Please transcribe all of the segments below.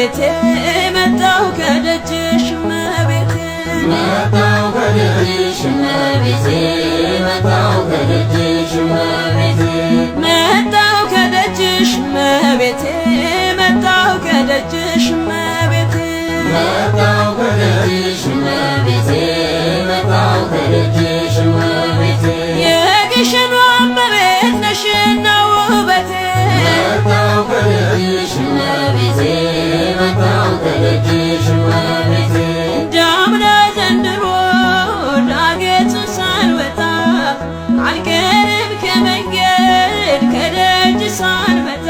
እመቤቴ መጣሁ ከደጅሽ እመቤቴ መጣሁ ከደጅሽ እመቤቴ መጣሁ ከደጅሽ እመቤቴ መጣሁ ከደጅሽ እመቤቴ መጣሁ ከደጅሽ እመቤቴ መጣሁ ከደጅሽ እመቤቴ መጣሁ ከደጅሽ እመቤቴ የግሸኗ እመቤት ነሽና ውበቴ መጣሁ ከደጅሽ እመቤቴ መጣሁ ከደጅሽ እመቤቴ ዳምና ዘንድሮ ዳገቱን ሳልወጣ አልቀርም ከመንገድ ከደጅ ሳልመጣ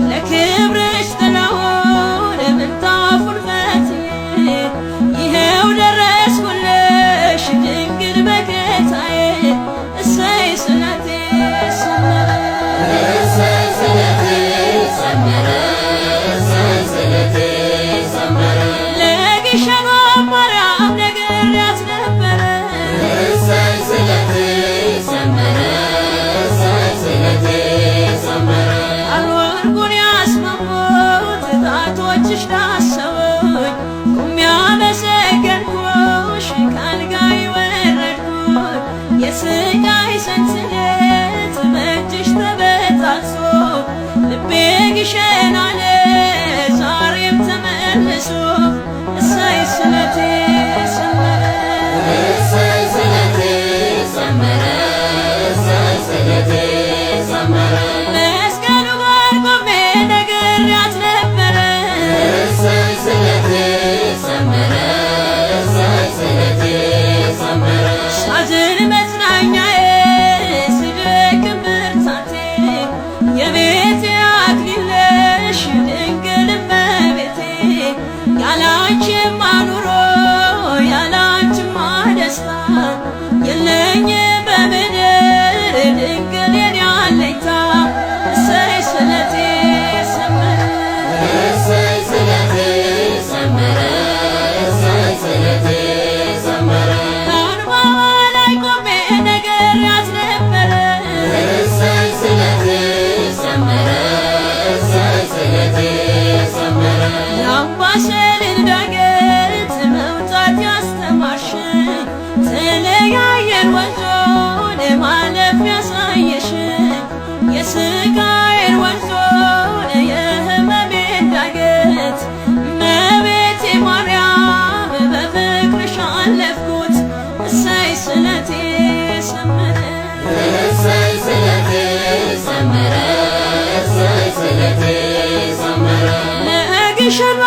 ለክብርሽ ጥላሁን ምንጣፉን ፈትዬ ይኸው ደረስኩልሽ ድንግል መከታዬ እሰይ ስለቴ ሰመረ እሰይ ስለቴ ሰመረ እሰይ ስለቴ ሰመረ ለግሸኗ ማርያም ነግሬያት ነበረ እሰይ ስለቴ ሰመረ እሰይ ስለቴ ሰመረ አልወርቁን ያስመሙት ጣቶችሽ ዳሰውኝ ቁሜ አመሰገንኩሽ ከአልጋዬ ወረድኩኝ የሥቃይ ሰንሰለት በእጅሽ ተበጣጥሶ ልቤ ግሸን አለ ዛሬም ተመልሶ እሰይ ስለቴ ሰመረ እሰይ ስለቴ ሰመረ እሰይ ስለቴ ሰመረ መስቀሉ ጋር ቆሜ ነግሬያት ነበረ እሰይ ስለቴ ሰመረ እሰይ ስለቴ ሰመረ ሳዝን መጽናኛዬ ስደክም ብርታቴ የቤቴ አክሊል ነሽ ድንግል እመቤቴ ያላንቺማ ኑሮ ያላንቺማ ደስታ የለኝም በምድር ድንግል የኔ አለኝታ እሰይ ስለቴ ሰመረ እሰይ ስለቴ ሰመረ እሰይ ስለቴ ሰመረ ከአርባዋ ላይ ቆሜ ነግሬያት ነበረ እሰይ ስለቴ ሰመረ እሰይ ስለቴ ሰመረ የአምባሰልን ዳገት መውጣት ያስተማርሽኝ ተለያየን ወንዞን ማለፍ ያሳየሽኝ የሥቃዬን ወንዞን የሕመሜን ዳገት እመቤቴ ማርያም በፍቅርሽ አለፍኩት እሰይ ስለቴ ሰመረ እሰይ ስለቴ ሰመረ እሰይ ስለቴ ሰመረ ለግሸኗ